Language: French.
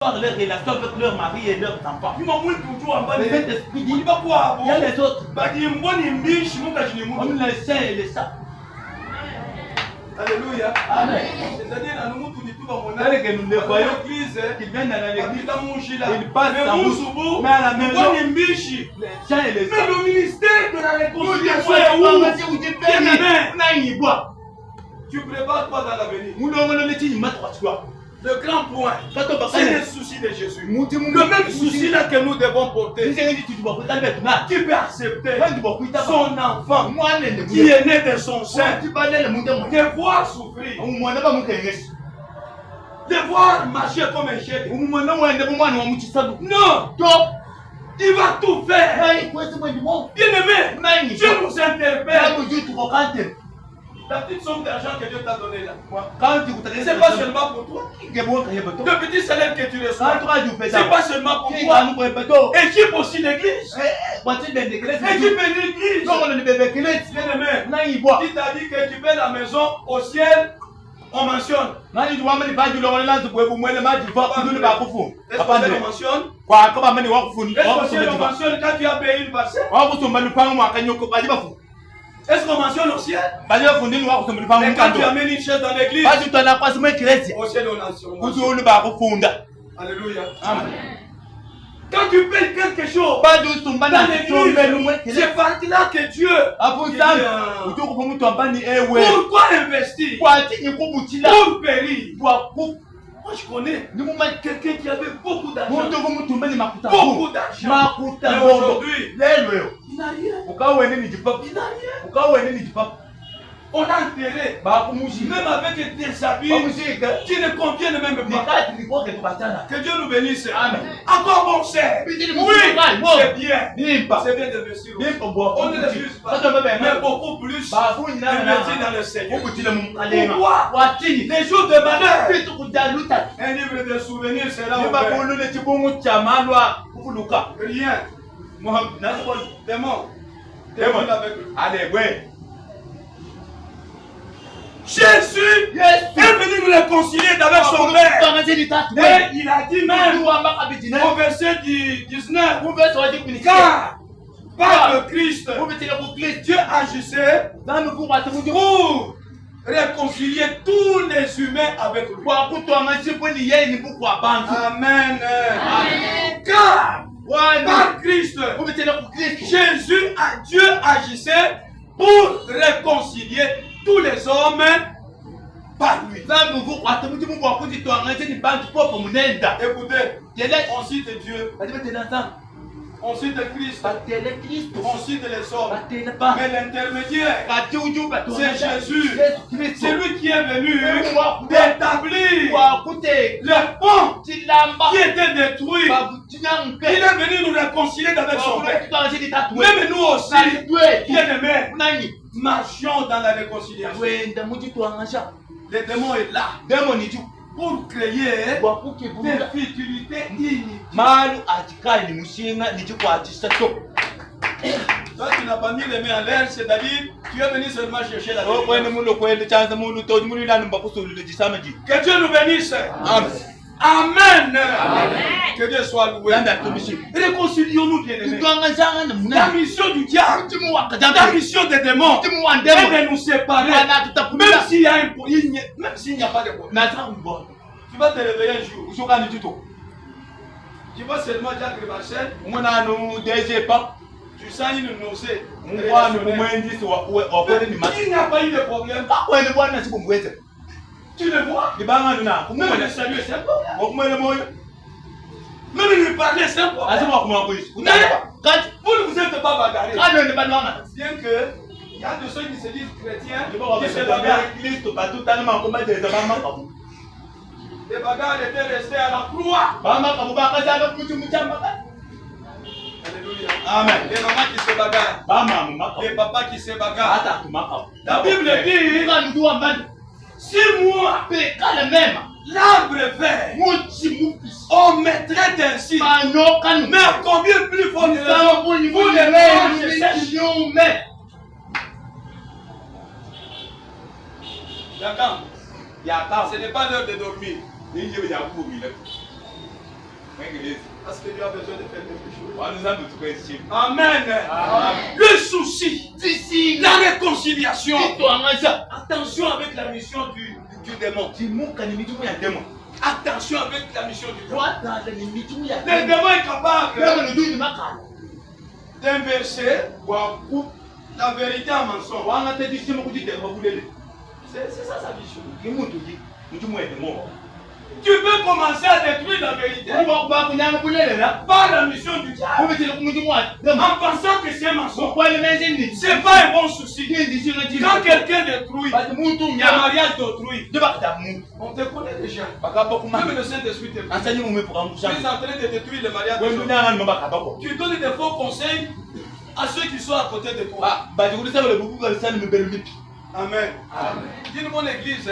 les relations avec leur mari et leurs enfants. Il m'a dit toujours en bas de l'esprit dit, il va quoi? il y a les autres. Comme les saints et les saints. Alléluia. Amen. C'est-à-dire, nous ne voyons l'église qui viennent dans l'église. Ils passent en bouche. Mais à la maison, les saints et les saints. Mais le ministère de la réconciliation est où? Tu prépares quoi dans l'avenir? Le grand point, c'est le souci de Jésus. Le même souci là que nous devons porter. Qui peut accepter son enfant qui est né de son sein, de voir souffrir, de voir marcher comme un chef. Non! Il va tout faire. Bien-aimé, Dieu nous interpelle. La petite somme d'argent que Dieu t'a donnée là, c'est pas seulement pour toi. Le petit salaire que tu reçois, c'est pas seulement pour toi. Équipe aussi l'église. Équipe l'église. Bien-aimé, qui t'a dit que tu fais la maison au ciel, on mentionne. Est-ce qu'on mentionne? Est-ce qu'on mentionne quand tu as payé une parcelle? Est-ce qu'on mentionne au ciel? Mais quand tu amènes une chaise dans l'église, au ciel on mentionne. Alléluia. Amen. Quand tu payes quelque chose dans l'église, c'est par là que Dieu pourquoi investir? Pour périr. Moi je connais quelqu'un qui avait beaucoup d'argent. Beaucoup d'argent. Mais aujourd'hui, il n'a rien. On a enterré, même avec des habits qui ne conviennent même pas. Que Dieu nous bénisse. Amen. Encore bon c'est. Oui, c'est bien. C'est bien d'investir. On ne le juge pas. Mais beaucoup plus investir dans le Seigneur. Pourquoi? Des jours de malheur. Un livre de souvenirs sera ouvert. Rien. Démon. Avec lui. Allez, ouais. Jésus est venu nous réconcilier avec son Père. Et il a dit même au verset 19, car par le Christ, Dieu agissait pour réconcilier tous les humains avec lui. Amen. Car par Christ, Dieu agissait pour réconcilier tous les hommes par lui. Écoutez, on cite Dieu, on cite Christ, on cite les hommes, mais l'intermédiaire, c'est Jésus. C'est lui qui est venu établir le pont qui était détruit. Il est venu nous réconcilier avec son Père. Même nous aussi, bien-aimés, marchions dans la réconciliation. Le démon est là pour créer des futilités inutiles. Toi, tu n'as pas mis les mains en l'air, c'est-à-dire tu es venu seulement chercher la vie. Que Dieu nous bénisse. Amen. Amen. Que Dieu soit loué. Réconcilions-nous, bien-aimés. La mission du diable, la mission des démons, est de nous séparer. Même s'il n'y a pas de problème. Tu vas te réveiller un jour. Tu vas seulement dire que Rachel, tu sens une nausée. Il n'y a pas eu de problème. Tu le vois? Même le salut, c'est un problème. Même lui parler, c'est un problème. Mais vous ne vous êtes pas bagarré. Bien que il y a de ceux qui se disent chrétiens qui se bagarrent. Les bagarres étaient restées à la croix. Alléluia. Amen. Les mamans qui se bagarrent. Les papas qui se bagarrent. La Bible dit, si moi, l'arbre vert, on mettrait ainsi. Mais combien plus fort de raison pour les mangez. D'accord. Ce n'est pas l'heure de dormir. Parce que Dieu a besoin de faire quelque chose. Amen. Le souci, la réconciliation. Attention avec la mission du démon. Attention avec la mission du démon. Le démon est capable d'inverser la vérité en mensonge. C'est ça sa mission. Tu peux commencer à détruire la vérité par la mission du diable en pensant que c'est un mensonge. C'est pas un bon souci. Quand quelqu'un détruit le mariage d'autrui, on te connaît déjà. Même le Saint-Esprit te connaît. Tu es en train de détruire le mariage d'autrui. Tu donnes des faux conseils à ceux qui sont à côté de toi. Amen. Dis-nous mon église.